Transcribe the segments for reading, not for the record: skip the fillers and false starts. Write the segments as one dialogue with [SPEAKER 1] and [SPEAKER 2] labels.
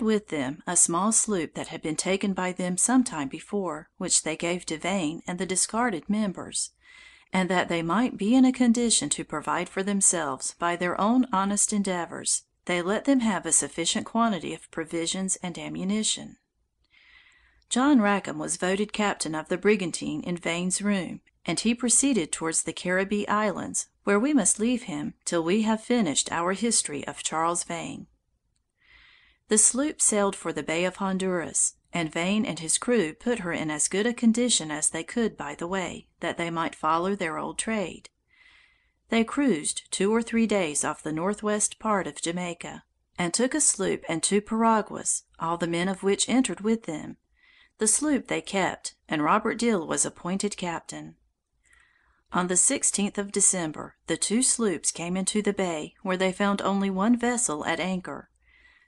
[SPEAKER 1] with them a small sloop that had been taken by them some time before, which they gave to Vane and the discarded members, and that they might be in a condition to provide for themselves by their own honest endeavors, they let them have a sufficient quantity of provisions and ammunition. John Rackham was voted captain of the brigantine in Vane's room, and he proceeded towards the Caribbee Islands, where we must leave him till we have finished our history of Charles Vane. The sloop sailed for the Bay of Honduras, and Vane and his crew put her in as good a condition as they could by the way, that they might follow their old trade. They cruised 2 or 3 days off the northwest part of Jamaica, and took a sloop and 2 piraguas, all the men of which entered with them. The sloop they kept, and Robert Deal was appointed captain. On the 16th of December, the 2 sloops came into the bay, where they found only one vessel at anchor.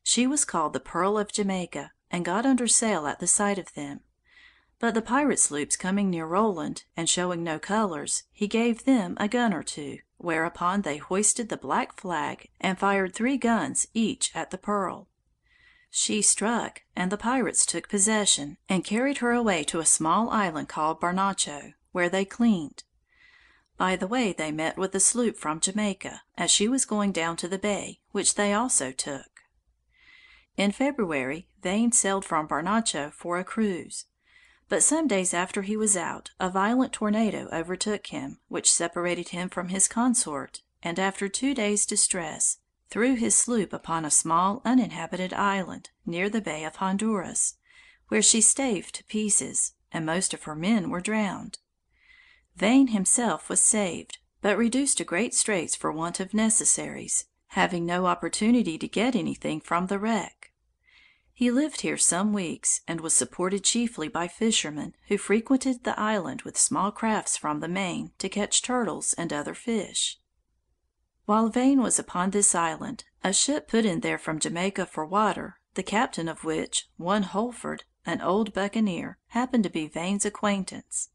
[SPEAKER 1] She was called the Pearl of Jamaica, and got under sail at the sight of them. But the pirate sloops coming near Roland, and showing no colors, he gave them a gun or 2, whereupon they hoisted the black flag, and fired 3 guns each at the Pearl. She struck, and the pirates took possession, and carried her away to a small island called Barnacho, where they cleaned. By the way they met with a sloop from Jamaica, as she was going down to the bay, which they also took. In February, Vane sailed from Barnacho for a cruise. But some days after he was out, a violent tornado overtook him, which separated him from his consort, and after 2 days' distress, threw his sloop upon a small uninhabited island, near the Bay of Honduras, where she staved to pieces, and most of her men were drowned. Vane himself was saved, but reduced to great straits for want of necessaries, having no opportunity to get anything from the wreck. He lived here some weeks, and was supported chiefly by fishermen, who frequented the island with small crafts from the main to catch turtles and other fish. While Vane was upon this island, a ship put in there from Jamaica for water, the captain of which, one Holford, an old buccaneer, happened to be Vane's acquaintance.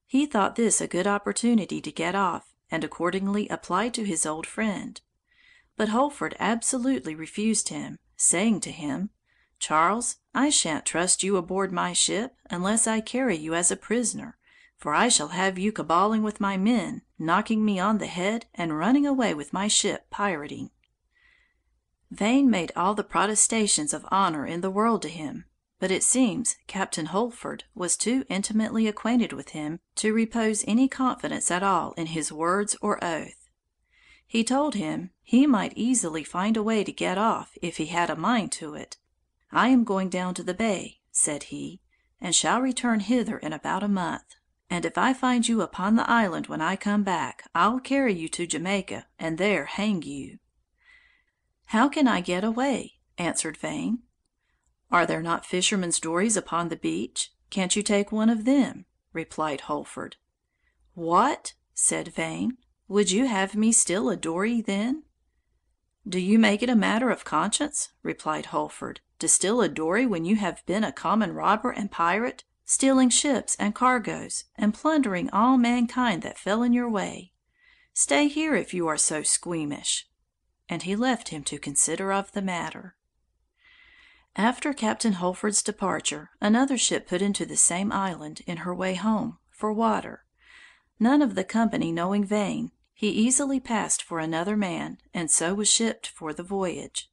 [SPEAKER 1] He thought this a good opportunity to get off, and accordingly applied to his old friend. But Holford absolutely refused him, saying to him, "Charles, I shan't trust you aboard my ship, unless I carry you as a prisoner, for I shall have you caballing with my men, knocking me on the head, and running away with my ship pirating." Vane made all the protestations of honor in the world to him, but it seems Captain Holford was too intimately acquainted with him to repose any confidence at all in his words or oath. He told him he might easily find a way to get off if he had a mind to it. "I am going down to the bay," said he, "and shall return hither in about a month, and if I find you upon the island when I come back, I'll carry you to Jamaica, and there hang you." "How can I get away?" answered Vane. "Are there not fishermen's dories upon the beach? Can't you take one of them?" replied Holford. "What!" said Vane. "Would you have me steal a dory, then?" "Do you make it a matter of conscience," replied Holford, "to steal a dory when you have been a common robber and pirate, stealing ships and cargoes, and plundering all mankind that fell in your way? Stay here if you are so squeamish." And he left him to consider of the matter. After Captain Holford's departure, another ship put into the same island, in her way home, for water. None of the company knowing Vane, he easily passed for another man, and so was shipped for the voyage.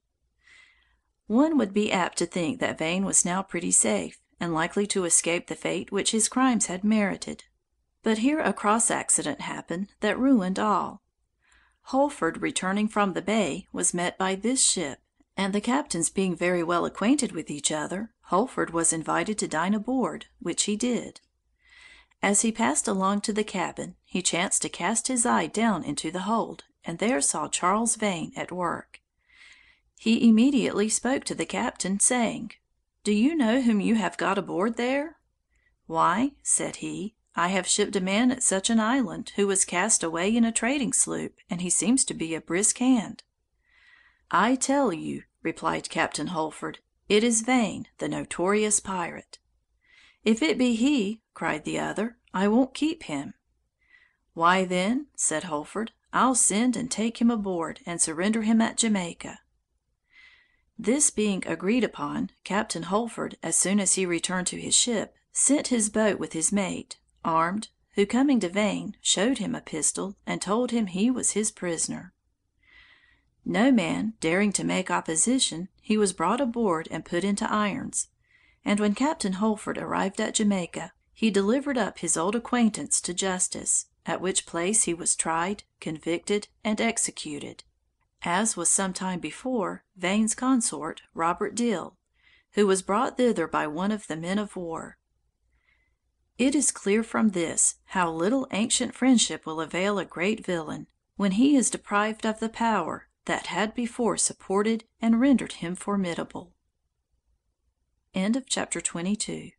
[SPEAKER 1] One would be apt to think that Vane was now pretty safe, and likely to escape the fate which his crimes had merited. But here a cross accident happened that ruined all. Holford, returning from the bay, was met by this ship, and the captains being very well acquainted with each other, Holford was invited to dine aboard, which he did. As he passed along to the cabin, he chanced to cast his eye down into the hold, and there saw Charles Vane at work. He immediately spoke to the captain, saying, "Do you know whom you have got aboard there?" "Why," said he, "I have shipped a man at such an island, who was cast away in a trading sloop, and he seems to be a brisk hand." "I tell you," replied Captain Holford, "it is Vane, the notorious pirate." "If it be he," cried the other, "I won't keep him." "Why, then," said Holford, "I'll send and take him aboard, and surrender him at Jamaica." This being agreed upon, Captain Holford, as soon as he returned to his ship, sent his boat with his mate, armed, who coming to Vane, showed him a pistol, and told him he was his prisoner. No man daring to make opposition, he was brought aboard and put into irons, and when Captain Holford arrived at Jamaica, he delivered up his old acquaintance to justice, at which place he was tried, convicted, and executed, as was some time before Vane's consort, Robert Dill, who was brought thither by one of the men of war. It is clear from this how little ancient friendship will avail a great villain, when he is deprived of the power that had before supported and rendered him formidable. Chapter 22.